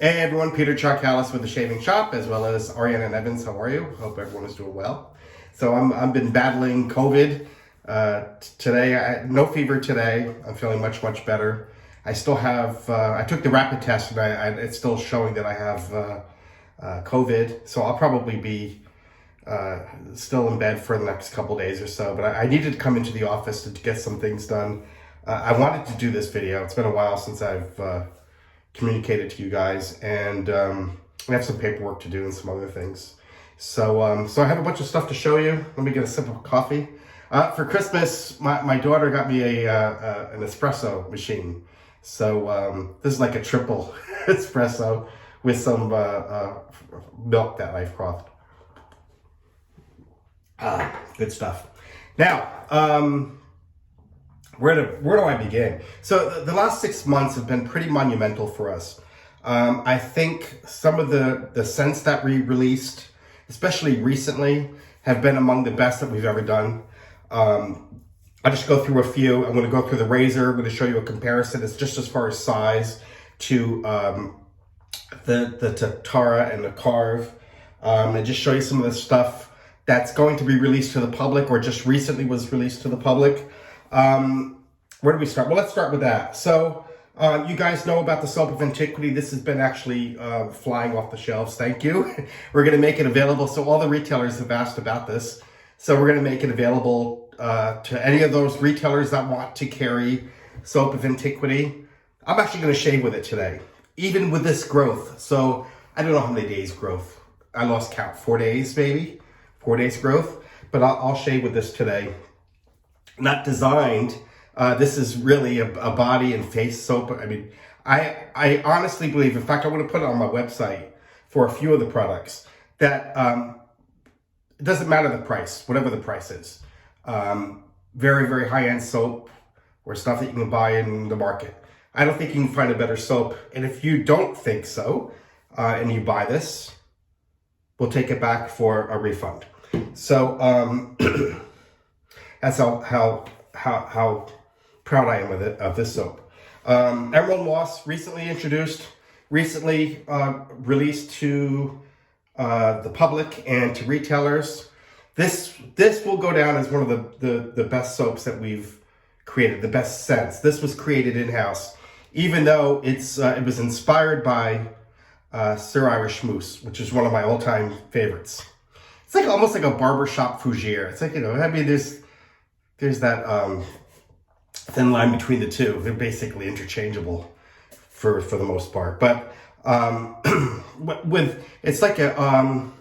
Hey everyone, Peter Charcalis with The Shaving Shop, as well as Ariana Evans. How are you? Hope everyone is doing well. So I've been battling COVID today. No fever today. I'm feeling much better. I still have. I took the rapid test, and it's still showing that I have COVID. So I'll probably be still in bed for the next couple days or so. But I needed to come into the office to get some things done. I wanted to do this video. It's been a while since I've communicated to you guys, and I have some paperwork to do and some other things. So I have a bunch of stuff to show you. Let me get a sip of coffee. For Christmas, my daughter got me an espresso machine. So this is like a triple espresso with some milk that I've frothed. Good stuff. Now, where do I begin? So the last 6 months have been pretty monumental for us. I think some of the scents that we released, especially recently, have been among the best that we've ever done. I'll just go through a few. I'm going to go through the Razor. I'm going to show you a comparison. It's just as far as size to the Tara and the Carve, and just show you some of the stuff that's going to be released to the public or just recently was released to the public. Where do we start? Well, let's start with that. So, you guys know about the soap of Antiquity. This has been actually flying off the shelves. Thank you. We're going to make it available. So all the retailers have asked about this. So we're going to make it available to any of those retailers that want to carry soap of Antiquity. I'm actually going to shave with it today, even with this growth. So I don't know how many days growth. I lost count. 4 days, maybe. 4 days growth. But I'll shave with this today. Not designed. This is really a body and face soap. I mean, I honestly believe, in fact, I'm going to put it on my website for a few of the products, that it doesn't matter the price, whatever the price is. Very high-end soap or stuff that you can buy in the market. I don't think you can find a better soap. And if you don't think so, and you buy this, we'll take it back for a refund. So, that's how proud I am of this soap. Emerald Moss, recently released to the public and to retailers. This will go down as one of the best soaps that we've created, the best scents. This was created in-house, even though it was inspired by Sir Irish Mousse, which is one of my all-time favorites. It's like almost like a barbershop fougere. It's like, I mean, there's that thin line between the two. They're basically interchangeable for the most part. But it's like a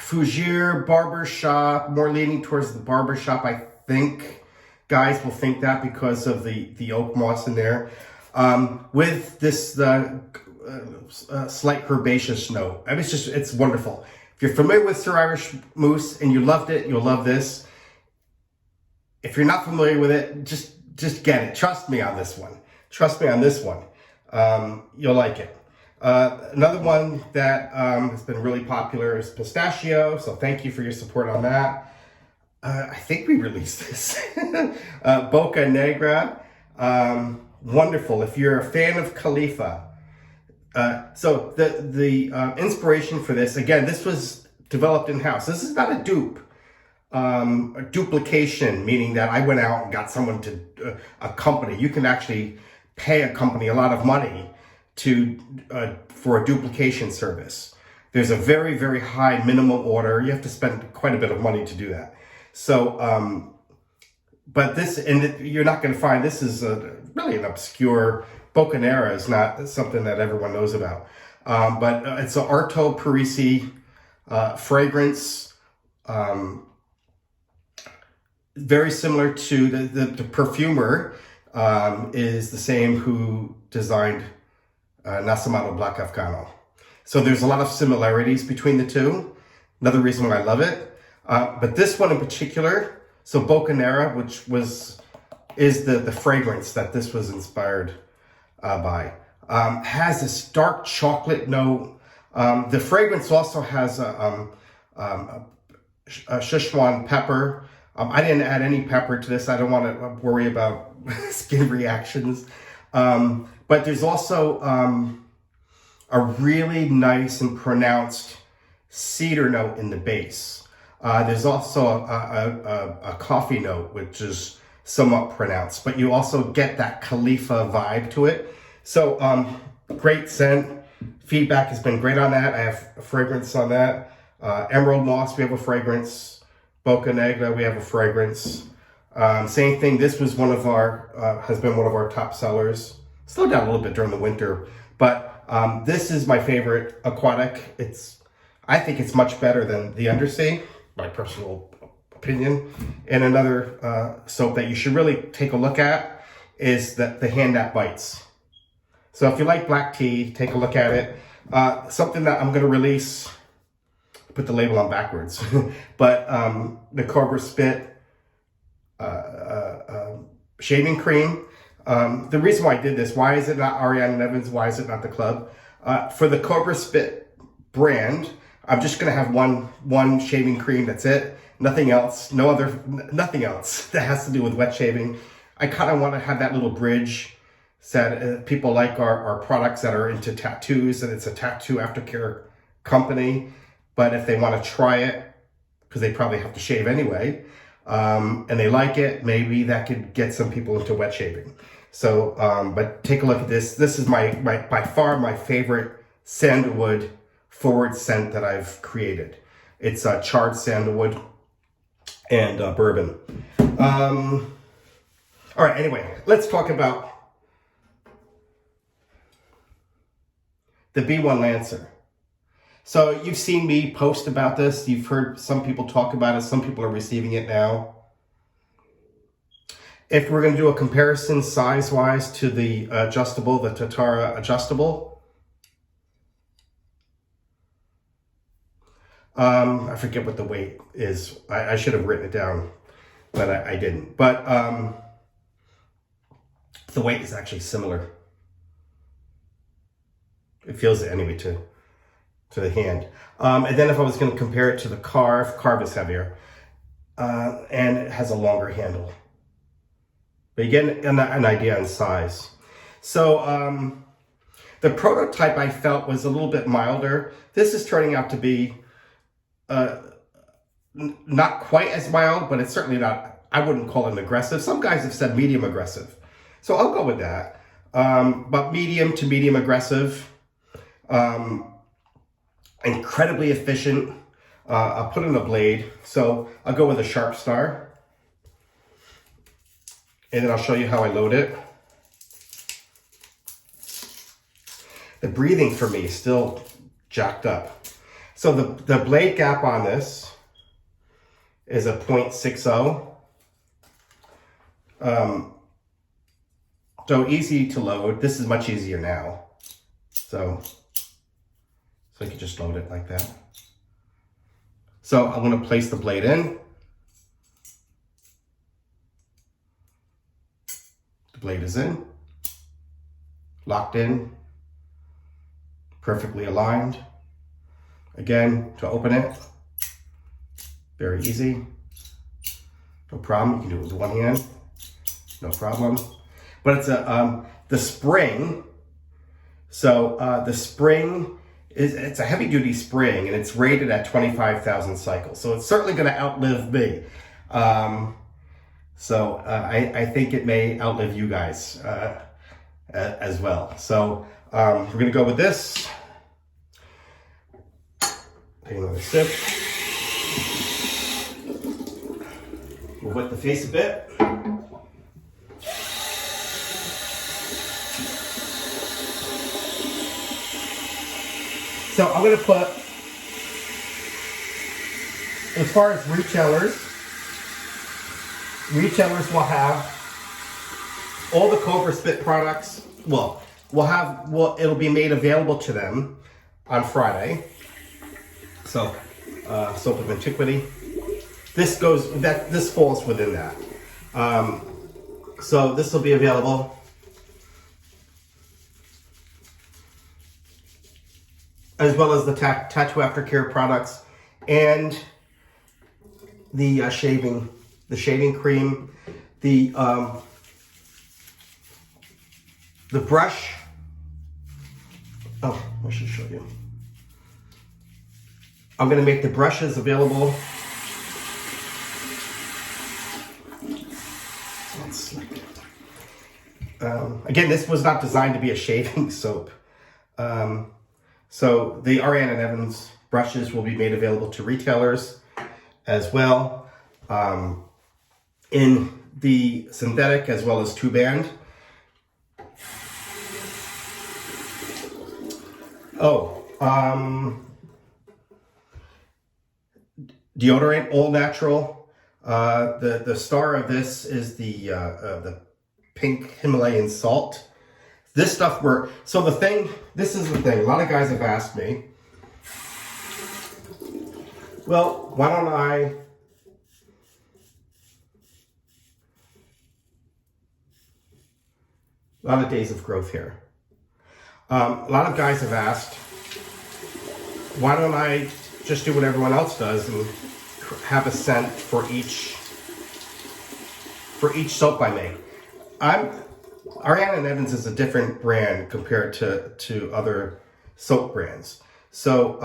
fougere barbershop, more leaning towards the barbershop. I think guys will think that because of the oak moss in there. With this slight herbaceous note. I mean, it's wonderful. If you're familiar with Sir Irish Mousse and you loved it, you'll love this. If you're not familiar with it, just get it. Trust me on this one. Trust me on this one. You'll like it. Another one that has been really popular is pistachio. So thank you for your support on that. I think we released this. Boca Negra. Wonderful. If you're a fan of Khalifa. So the inspiration for this, again, this was developed in-house. This is not a dupe. A duplication, meaning that I went out and got someone to, a company. You can actually pay a company a lot of money for a duplication service. There's a very high minimum order. You have to spend quite a bit of money to do that. So, but this, and you're not going to find, this is really an obscure, Bocanera is not something that everyone knows about. But it's an Arto Parisi fragrance. Very similar to the perfumer is the same who designed Nasamato Black Afghano. So there's a lot of similarities between the two. Another reason why I love it. But this one in particular, so Bocanera, which is the fragrance that this was inspired by, has this dark chocolate note. The fragrance also has a Szechuan pepper. I didn't add any pepper to this. I don't want to worry about skin reactions. But there's also a really nice and pronounced cedar note in the base. There's also a coffee note, which is somewhat pronounced, but you also get that Khalifa vibe to it. So great scent. Feedback has been great on that. I have a fragrance on that. Emerald Moss, we have a fragrance. Boca Negra, we have a fragrance. Same thing, this was one of our, has been one of our top sellers. Slowed down a little bit during the winter, but this is my favorite aquatic. I think it's much better than the Undersea, my personal opinion. And another soap that you should really take a look at is the Hand That Bites. So if you like black tea, take a look at it. Something that I'm going to release, put the label on backwards, but the Cobra Spit shaving cream. The reason why I did this, why is it not Ariana Evans? Why is it not the club? For the Cobra Spit brand, I'm just going to have one shaving cream. That's it. Nothing else. Nothing else that has to do with wet shaving. I kind of want to have that little bridge. Said people like our products that are into tattoos, and it's a tattoo aftercare company. But if they want to try it, because they probably have to shave anyway, and they like it, maybe that could get some people into wet shaving. So, but take a look at this. This is by far my favorite sandalwood forward scent that I've created. It's charred sandalwood and bourbon. All right, anyway, let's talk about the B1 Lancer. So you've seen me post about this. You've heard some people talk about it. Some people are receiving it now. If we're going to do a comparison size-wise to the adjustable, the Tatara adjustable, I forget what the weight is. I should have written it down, but I didn't. But the weight is actually similar. It feels it anyway to the hand. And then if I was going to compare it to the Carve is heavier, and it has a longer handle. But you get an idea on size. So the prototype I felt was a little bit milder. This is turning out to be not quite as mild, but it's certainly not, I wouldn't call it aggressive. Some guys have said medium aggressive. So I'll go with that. But medium to medium aggressive. Incredibly efficient. I'll put in a blade. So I'll go with a Sharp Star. And then I'll show you how I load it. The breathing for me is still jacked up. So the blade gap on this is a 0.60. So easy to load. This is much easier now. So you can just load it like that. So I'm going to place the blade in. The blade is in, locked in, perfectly aligned. Again, to open it, very easy. No problem. You can do it with one hand. No problem. But it's the spring. So the spring it's a heavy duty spring, and it's rated at 25,000 cycles. So it's certainly going to outlive me. So I think it may outlive you guys as well. So we're going to go with this. Take another sip. We'll wet the face a bit. So I'm going to put, as far as retailers will have all the Cobra Spit products. Well, it'll be made available to them on Friday. So, soap of Antiquity. This falls within that. So this will be available. As well as the tattoo aftercare products and the shaving cream, the The brush, oh, I should show you. I'm gonna make the brushes available. Again, this was not designed to be a shaving soap. So the Ariana Evans brushes will be made available to retailers as well, in the synthetic as well as two-band. Deodorant, all natural. The star of this is the pink Himalayan salt. This stuff this is the thing, a lot of guys have asked me, well, why don't I a lot of days of growth here. A lot of guys have asked, why don't I just do what everyone else does and have a scent for each soap I make? Ariana Evans is a different brand compared to other soap brands. So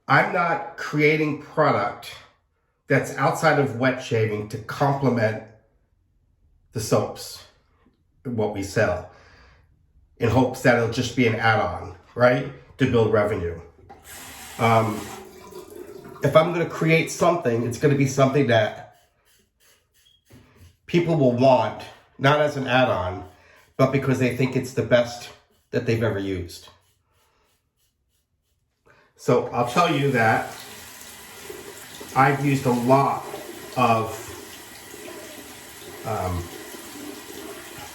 I'm not creating product that's outside of wet shaving to complement the soaps, what we sell, in hopes that it'll just be an add-on, right, to build revenue. If I'm going to create something, it's going to be something that people will want, not as an add-on, but because they think it's the best that they've ever used. So I'll tell you that I've used a lot of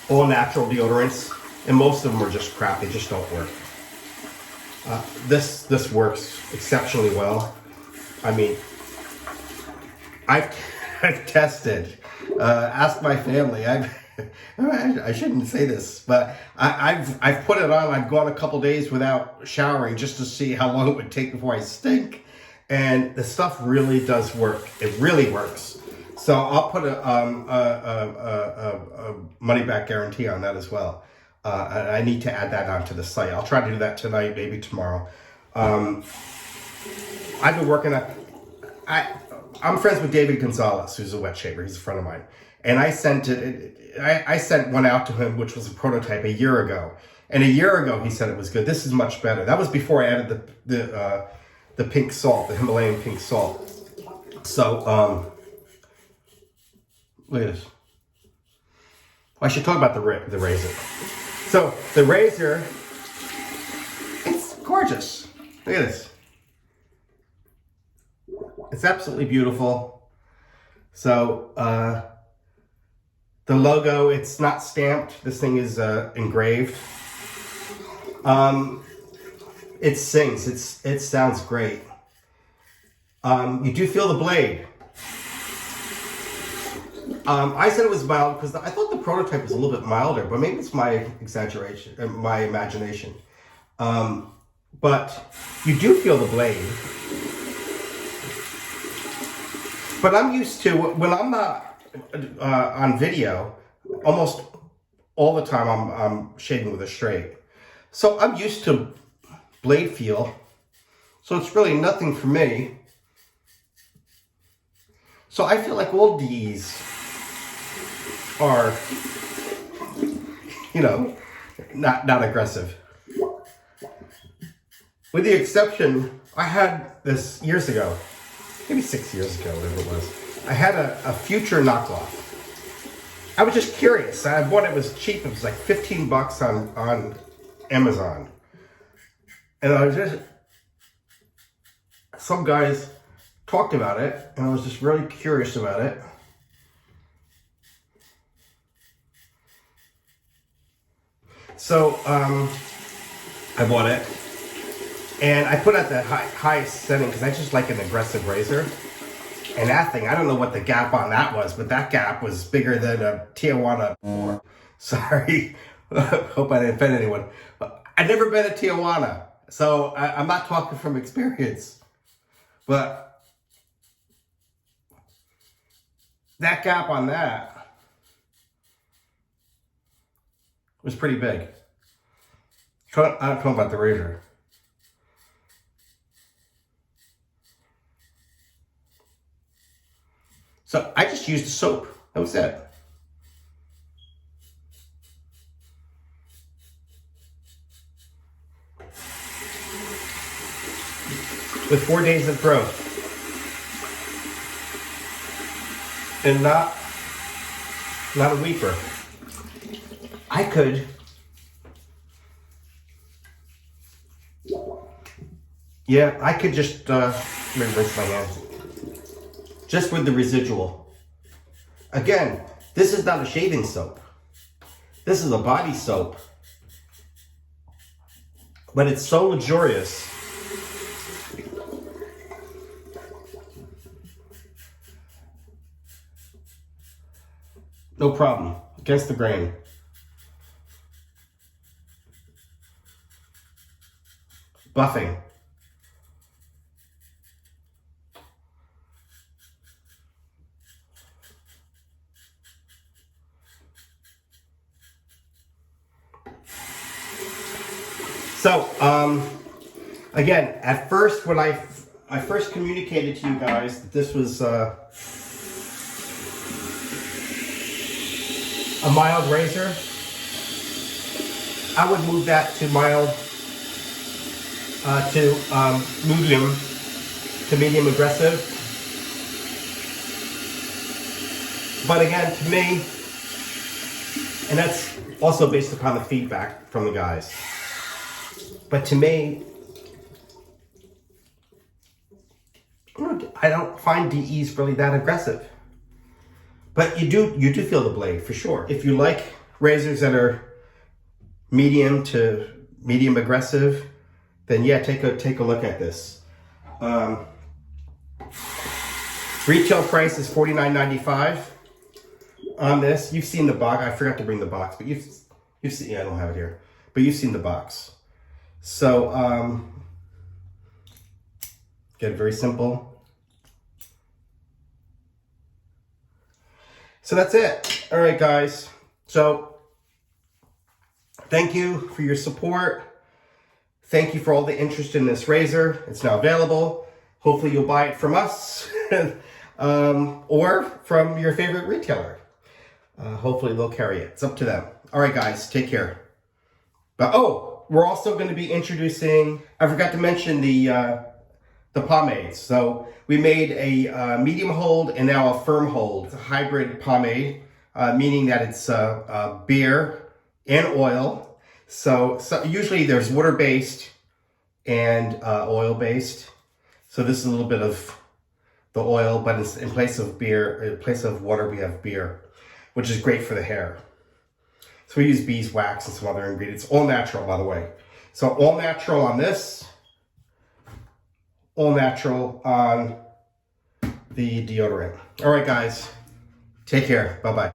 all natural deodorants, and most of them are just crap. They just don't work. This works exceptionally well. I mean, I've tested. Ask my family. I shouldn't say this, but I've put it on. I've gone a couple days without showering just to see how long it would take before I stink, and the stuff really does work. It really works. So I'll put a money back guarantee on that as well. And I need to add that onto the site. I'll try to do that tonight, maybe tomorrow. I've been working I'm friends with David Gonzalez, who's a wet shaver. He's a friend of mine. And I sent one out to him, which was a prototype a year ago. And a year ago, he said it was good. This is much better. That was before I added the pink salt, the Himalayan pink salt. So, look at this. I should talk about the razor. So, the razor, it's gorgeous. Look at this. It's absolutely beautiful. So, the logo, it's not stamped. This thing is engraved. It sings. It sounds great. You do feel the blade. I said it was mild because I thought the prototype was a little bit milder, but maybe it's my exaggeration, my imagination. But you do feel the blade. But I'm used to, when I'm not on video, almost all the time I'm shaving with a straight. So I'm used to blade feel. So it's really nothing for me. So I feel like all these are, not aggressive. With the exception, I had this years ago, maybe 6 years ago, whatever it was. I had a Future knockoff. I was just curious. I bought it, was cheap. It was like $15 on Amazon. And I was just, some guys talked about it, and I was just really curious about it. So I bought it, and I put it at the highest setting because I just like an aggressive razor. And that thing, I don't know what the gap on that was, but that gap was bigger than a Tijuana. Sorry, hope I didn't offend anyone. I've never been to Tijuana, so I'm not talking from experience. But that gap on that was pretty big. I don't know about the razor. So I just used the soap. That was it. With 4 days of growth. And not a weeper. I could just rinse my hands. Just with the residual. Again, this is not a shaving soap. This is a body soap. But it's so luxurious. No problem. Against the grain. Buffing. So, again, at first, when I first communicated to you guys that this was a mild razor, I would move that to mild, medium aggressive. But again, to me, and that's also based upon the feedback from the guys. But to me, I don't find DEs really that aggressive. But you do feel the blade for sure. If you like razors that are medium to medium aggressive, then yeah, take a look at this. Retail price is $49.95 on this. You've seen the box. I forgot to bring the box, but you've seen. Yeah, I don't have it here, but you've seen the box. So again, very simple. So that's it. All right, guys. So thank you for your support. Thank you for all the interest in this razor. It's now available. Hopefully you'll buy it from us or from your favorite retailer. Hopefully they'll carry it. It's up to them. All right, guys. Take care. But we're also going to be introducing, I forgot to mention the pomades. So we made a medium hold and now a firm hold. It's a hybrid pomade, meaning that it's beer and oil. So usually there's water-based and oil-based. So this is a little bit of the oil, but it's in place of beer, in place of water, we have beer, which is great for the hair. So we use beeswax and some other ingredients. All natural, by the way. So all natural on this. All natural on the deodorant. All right, guys. Take care. Bye-bye.